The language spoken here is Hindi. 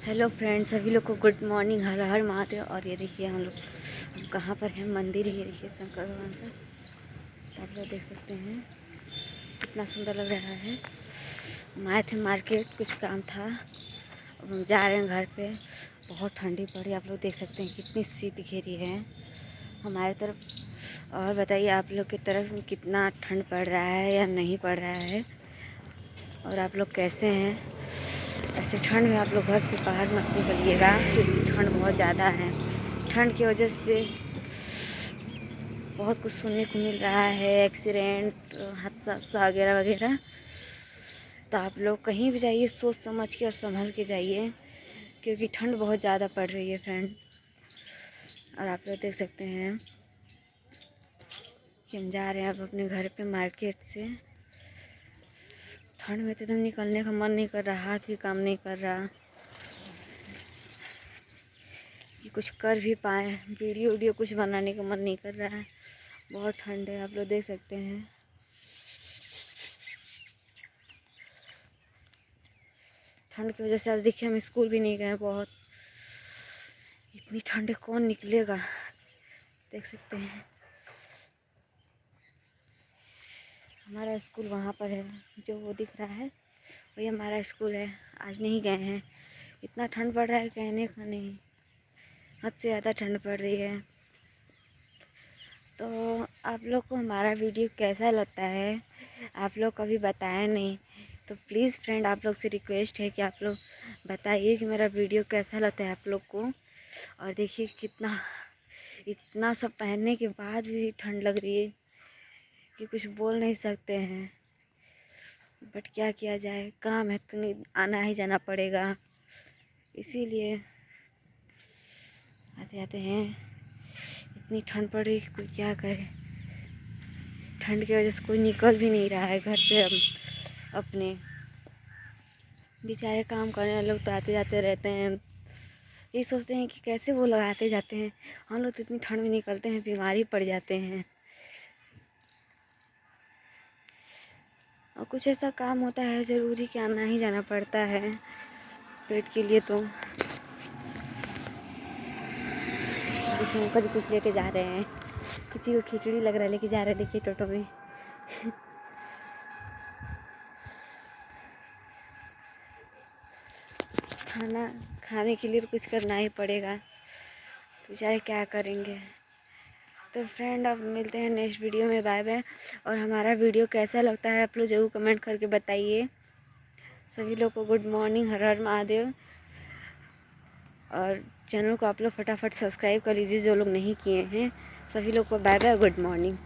हेलो फ्रेंड्स, सभी लोग को गुड मॉर्निंग। हर हर महादेव। और ये देखिए हम कहाँ पर हैं। मंदिर ही, ये देखिए शंकर भगवान का। तो आप लोग देख सकते हैं कितना सुंदर लग रहा है। हम आए थे मार्केट, कुछ काम था। अब हम जा रहे हैं घर पे। बहुत ठंडी पड़ी, आप लोग देख सकते हैं कितनी शीत घेरी है हमारे तरफ। और बताइए आप लोग की तरफ कितना ठंड पड़ रहा है या नहीं पड़ रहा है, और आप लोग कैसे हैं। ऐसे ठंड में आप लोग घर से बाहर मत निकलिएगा, क्योंकि ठंड बहुत ज़्यादा है। ठंड की वजह से बहुत कुछ सुनने को मिल रहा है, एक्सीडेंट, हादसा वगैरह वगैरह। तो आप लोग कहीं भी जाइए सोच समझ के और संभल के जाइए, क्योंकि ठंड बहुत ज़्यादा पड़ रही है फ्रेंड। और आप लोग देख सकते हैं कि हम जा रहे हैं अब अपने घर पे मार्केट से। ठंड में तो एकदम निकलने का मन नहीं कर रहा, हाथ भी काम नहीं कर रहा कि कुछ कर भी पाए। वीडियो कुछ बनाने का मन नहीं कर रहा है, बहुत ठंड है। आप लोग देख सकते हैं ठंड की वजह से आज देखिए हम स्कूल भी नहीं गए। बहुत इतनी ठंड है, कौन निकलेगा। देख सकते हैं हमारा स्कूल वहाँ पर है, जो वो दिख रहा है वही हमारा स्कूल है। आज नहीं गए हैं, इतना ठंड पड़ रहा है कहने का नहीं, हद से ज़्यादा ठंड पड़ रही है। तो आप लोग को हमारा वीडियो कैसा लगता है, आप लोग कभी बताया नहीं। तो प्लीज़ फ्रेंड, आप लोग से रिक्वेस्ट है कि आप लोग बताइए कि मेरा वीडियो कैसा लगता है आप लोग को। और देखिए कितना, इतना सब पहनने के बाद भी ठंड लग रही है कि कुछ बोल नहीं सकते हैं। बट क्या किया जाए, काम है तो नहीं, आना ही जाना पड़ेगा। इसीलिए आते आते हैं। इतनी ठंड पड़ रही है, कोई क्या करे। ठंड की वजह से कोई निकल भी नहीं रहा है घर से। हम अपने बेचारे काम करने वाले लोग तो आते जाते रहते हैं, ये सोचते हैं कि कैसे वो लोग आते जाते हैं। हम लोग तो इतनी ठंड में निकलते हैं, बीमारी पड़ जाते हैं। और कुछ ऐसा काम होता है ज़रूरी कि आना ही जाना पड़ता है पेट के लिए। तो देखिए अंकल जी कुछ लेके जा रहे हैं, किसी को खिचड़ी लग रहा है लेके जा रहे हैं, देखिए टोटो में। खाना खाने के लिए तो कुछ करना ही पड़ेगा, तो बेचारे क्या करेंगे। तो फ्रेंड, अब मिलते हैं नेक्स्ट वीडियो में। Bye bye. और हमारा वीडियो कैसा लगता है आप लोग ज़रूर कमेंट करके बताइए। सभी लोग को गुड मॉर्निंग, हर हर महादेव। और चैनल को आप लोग फटाफट सब्सक्राइब कर लीजिए जो लोग नहीं किए हैं। सभी लोग को बाय बाय, गुड मॉर्निंग।